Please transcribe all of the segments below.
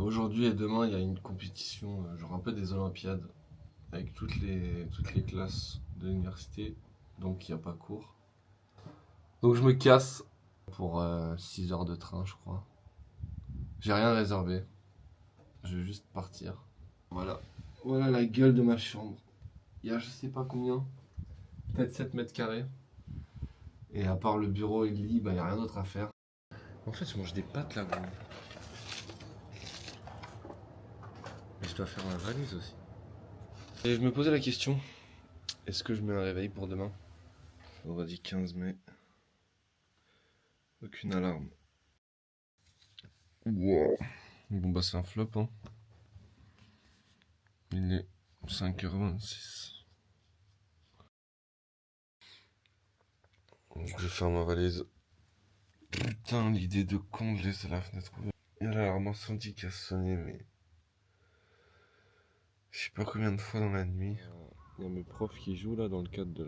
Aujourd'hui et demain, il y a une compétition, genre un peu des Olympiades, avec toutes les classes de l'université, donc il n'y a pas cours. Donc je me casse pour 6 heures de train, je crois. J'ai rien réservé, je vais juste partir. Voilà la gueule de ma chambre. Il y a je sais pas combien, peut-être 7 mètres carrés. Et à part le bureau et le lit, il n'y a rien d'autre à faire. En fait, je mange des pâtes là, gros. Mais je dois faire ma valise aussi. Et je me posais la question, est-ce que je mets un réveil pour demain? On va dire 15 mai. Aucune alarme. Wow. Bon bah c'est un flop hein. Il est 5h26. Donc je vais faire ma valise. Putain, l'idée de con de laisser la fenêtre ouverte. Il y a l'alarme incendie qui a sonné, mais je sais pas combien de fois dans la nuit. Il y a mes profs qui jouent là dans le cadre de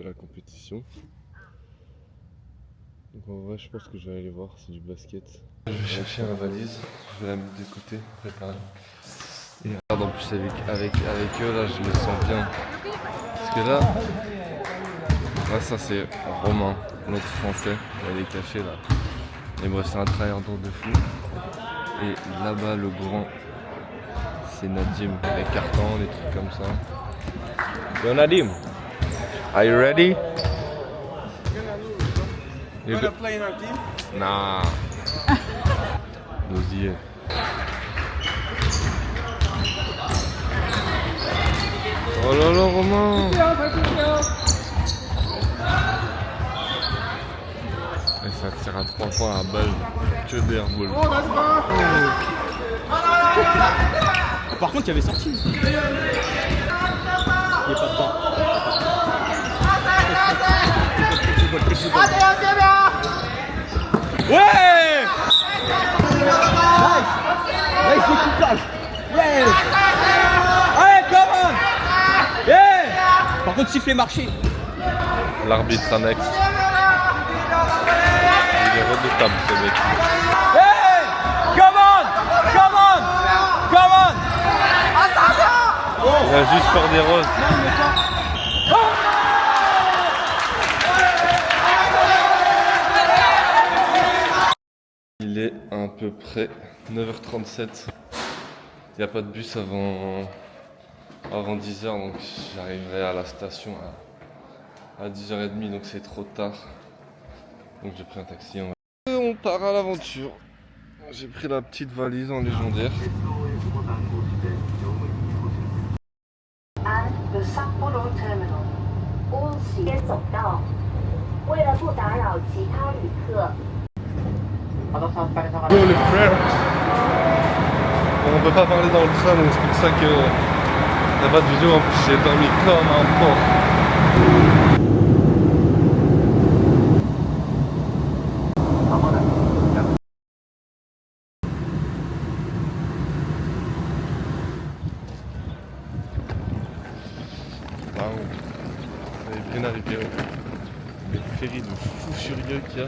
la compétition. Donc en vrai, je pense que je vais aller voir, c'est du basket. Je vais chercher ma valise, je vais la mettre de côté, préparer. Et regarde, en plus avec eux là, je le sens bien. Parce que là ça c'est Romain, notre français, il est caché là. Et bref, c'est un travailleur de fou. Et là-bas, le grand, c'est Nadim, les cartons, les trucs comme ça. Yo Nadim, are you ready? You wanna play in our team? Nah. N'osiez. Oh là là, Romain! Et ça tire à 3 points à balle. Que des airballs. Par contre, il y avait sorti. Il n'y a pas de temps. Ouais! Nice découpage. Yeah! Allez, come on! Yeah! Par contre, sifflet marché. L'arbitre annexe. Il est redoutable ce mec. Hey! Come on! Come on! Come on! Il a juste peur des roses. Il est à peu près 9h37. Il n'y a pas de bus avant 10h, donc j'arriverai à la station à 10h30, donc c'est trop tard. Donc j'ai pris un taxi. Et on part à l'aventure. J'ai pris la petite valise en légendaire. The Sapporo Terminal. All seats 走道。为了不打扰其他旅客。 Oh les frères! On peut pas parler dans le train, donc c'est pour ça que il n'y a pas de vidéo. En plus, j'ai dormi comme un porc. Waouh! Ça est bien arrivé. Les ferries de fou furieux qu'il y a.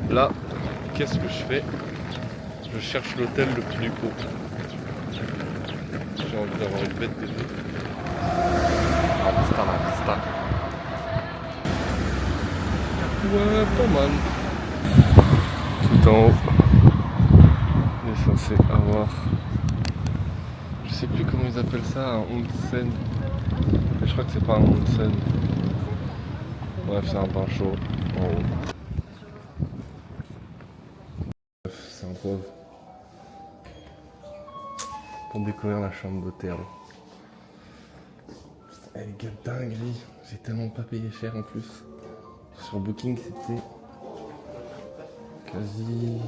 Là, qu'est-ce que je fais? Je cherche l'hôtel le plus court. J'ai envie d'avoir une bête des deux. La vista. Ouais, pas mal. Tout en haut, on est censé avoir... Je sais plus comment ils appellent ça, un onsen. Mais je crois que c'est pas un onsen. Bref, c'est un bain chaud en haut. C'est un pauvre. Pour découvrir la chambre d'hôtel. Putain, les gars, dinguerie. J'ai tellement pas payé cher en plus. Sur Booking, c'était quasi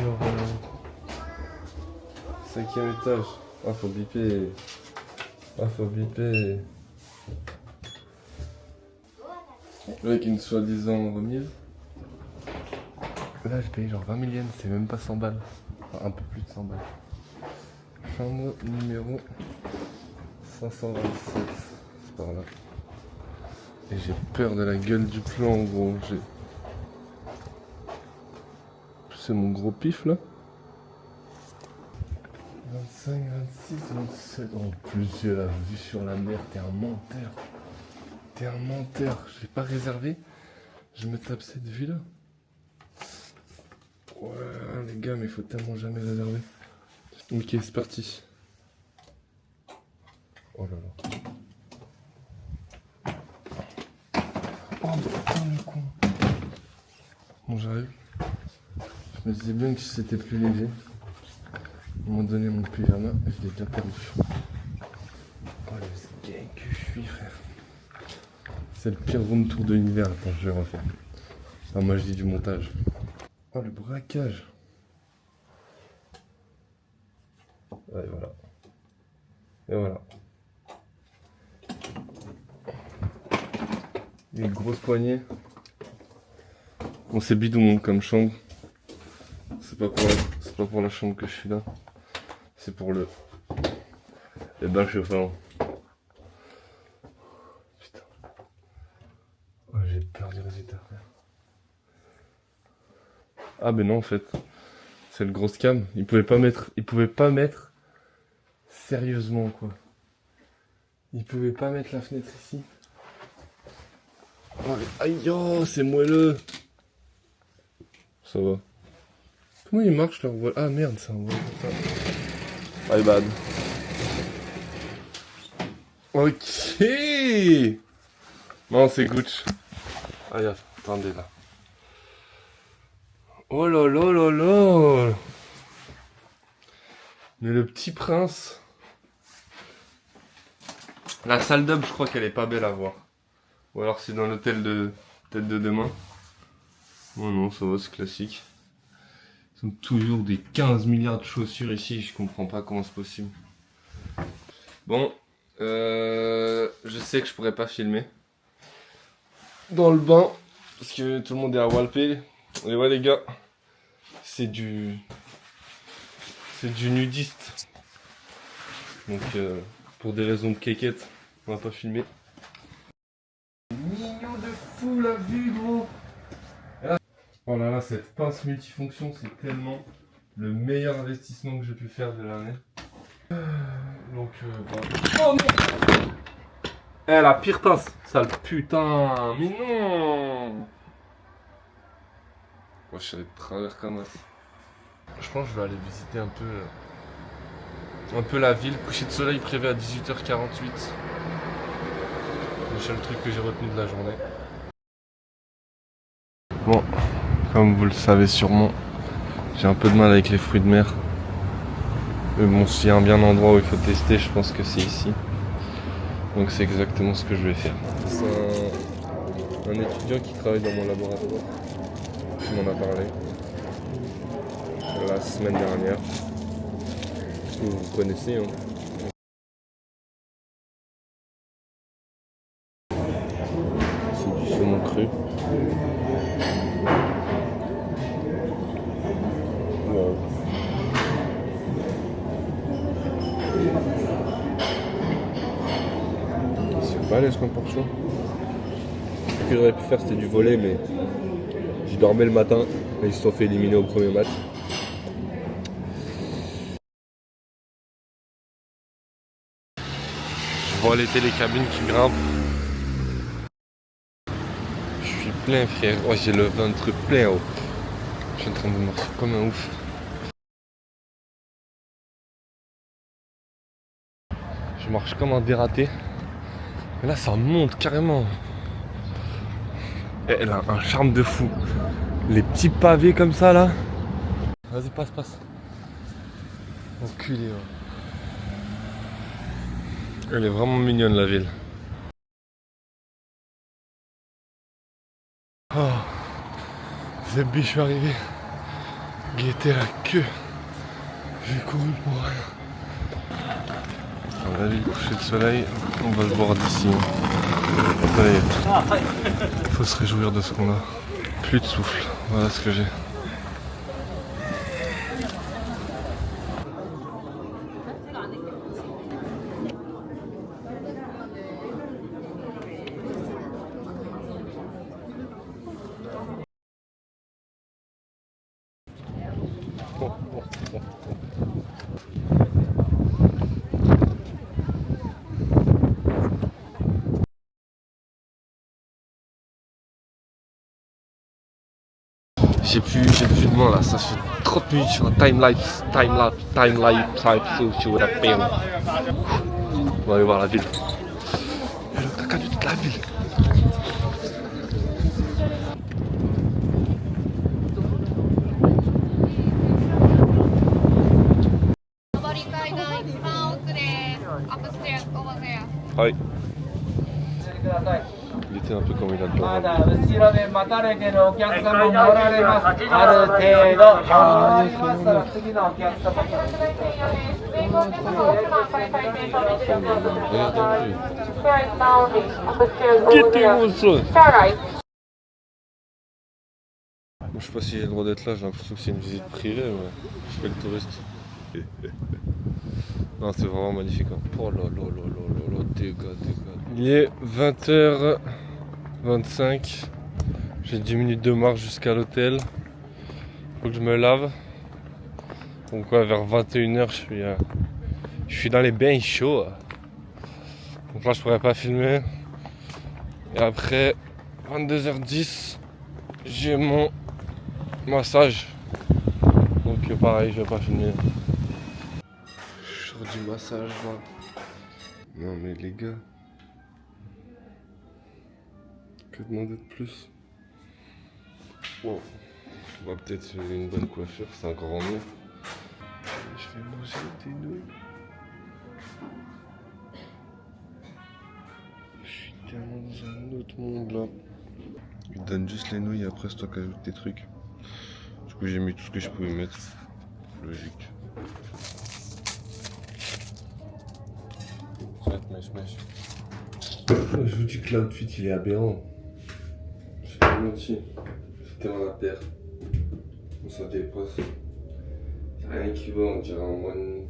genre 5e étage. Ah, faut biper. Avec une soi-disant remise. Là, j'ai payé genre 20 000 yens, c'est même pas 100 balles. Enfin, un peu plus de 100 balles. Chambre numéro 527. C'est par là. Et j'ai peur de la gueule du plan, gros. C'est mon gros pif là. 25, 26, 27. En plus, j'ai la vue sur la mer. T'es un menteur. T'es un menteur. Je l'ai pas réservé. Je me tape cette vue là. Ouais, les gars, mais il faut tellement jamais réserver. Ok, c'est parti. Oh là là. Oh putain, le con. Bon, j'arrive. Je me disais bien que c'était plus léger. Ils m'ont donné mon pyjama et je l'ai déjà perdu. Oh le skank que je suis, frère. C'est le pire room tour de l'univers. Attends, je vais refaire. Ah, moi je dis du montage. Oh le braquage. Ouais, voilà. Et voilà. Une grosse poignée. Bon, c'est bidon comme chambre. C'est pas pour la chambre que je suis là. C'est pour le bain chauffant. Putain. Oh, j'ai peur du résultat. Ah ben non en fait. C'est le gros scam. Il pouvait pas mettre sérieusement quoi. Il pouvait pas mettre la fenêtre ici. Oh, mais... Aïe oh, c'est moelleux. Ça va. Comment il marche leur voile? Ah merde, c'est un voile. My bad. Ok. Non, c'est Gucci. Aïe, attendez là. Oh là là là là. Mais le petit prince. La salle d'up, je crois qu'elle est pas belle à voir. Ou alors c'est dans l'hôtel de tête de demain. Oh non, ça va, c'est classique. Ils ont toujours des 15 milliards de chaussures ici, je comprends pas comment c'est possible. Bon, je sais que je pourrais pas filmer dans le bain, parce que tout le monde est à Walpé. Et ouais les gars, c'est du nudiste. Donc pour des raisons de kékette, on va pas filmer. Mignon de fou la vue gros. Oh là là, cette pince multifonction, c'est tellement le meilleur investissement que j'ai pu faire de l'année. Donc, voilà. Oh non! Eh, la pire pince, sale putain! Mais non! Moi, je suis allé de travers comme ça. Je pense que je vais aller visiter un peu la ville. Coucher de soleil prévu à 18h48. C'est le seul truc que j'ai retenu de la journée. Bon. Comme vous le savez sûrement, j'ai un peu de mal avec les fruits de mer. Mais bon, s'il y a un bien endroit où il faut tester, je pense que c'est ici. Donc c'est exactement ce que je vais faire. C'est un étudiant qui travaille dans mon laboratoire qui m'en a parlé la semaine dernière. Que vous connaissez, hein. C'est du saumon cru. Wow. C'est pas l'aise comme portion. Ce que j'aurais pu faire c'était du volley, mais j'y dormais le matin et ils se sont fait éliminer au premier match. Je vois les télécabines qui grimpent. Je suis plein frère, oh, j'ai le ventre plein. Oh. Je suis en train de marcher comme un ouf. Je marche comme un dératé. Et là ça monte carrément. Elle a un charme de fou. Les petits pavés comme ça là. Vas-y passe. Enculé. Ouais. Elle est vraiment mignonne la ville. Oh. Zebbi, je suis arrivé. Guetter la queue. J'ai couru pour rien. On va aller coucher de soleil. On va le voir d'ici. Allez. Faut se réjouir de ce qu'on a. Plus de souffle. Voilà ce que j'ai. J'ai plus de main là, ça fait 30 minutes sur un time-lapse sur la paix. On va aller voir la ville. Et le caca de toute la ville. Ouais. Il était un peu comme il a le droit. Je sais pas si j'ai le droit d'être là, j'ai l'impression que c'est une visite privée, mais je fais le touriste. Non, c'est vraiment magnifique. Hein. Oh là là là là là, dégâts. Il est 20h25. J'ai 10 minutes de marche jusqu'à l'hôtel. Faut que je me lave. Donc ouais, vers 21h, je suis dans les bains chauds. Donc là, je pourrais pas filmer. Et après, 22h10, j'ai mon massage. Donc pareil, je vais pas filmer. Je sors du massage là. Non mais les gars. Que demander de plus? Wow. On va peut-être une bonne coiffure, c'est un grand mot. Je vais manger des nouilles. Je suis tellement dans un autre monde là. Ils te donnent juste les nouilles et après c'est toi qui ajoutes tes trucs. Du coup j'ai mis tout ce que je pouvais mettre. Logique. Mèche. Je vous dis que l'outfit il est aberrant. Je suis pas menti. C'est tellement la paire. Ça dépasse. Y'a rien qui va, on dirait un moine.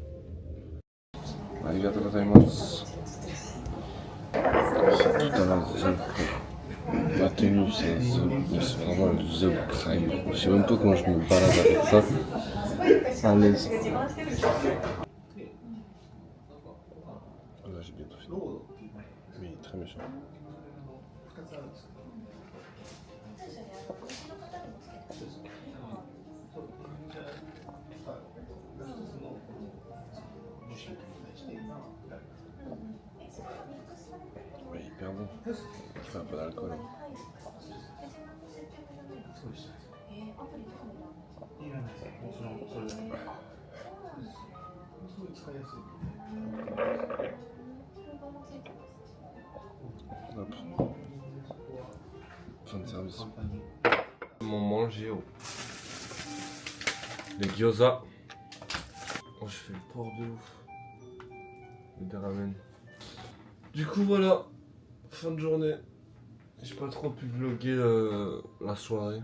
Arigatou gozaimasu. La tenue c'est vraiment le The Prime. Je sais même pas comment je me balade avec ça. À l'aise. Là j'ai bientôt fini. Mais il est très méchant. Ouais, hyper bon. Il fait un peu d'alcool. Hop. Fin de service. Mon manger. Les gyoza. Oh, je fais le porc de ouf. Des ramen. Du coup voilà, fin de journée. J'ai pas trop pu vlogger la soirée.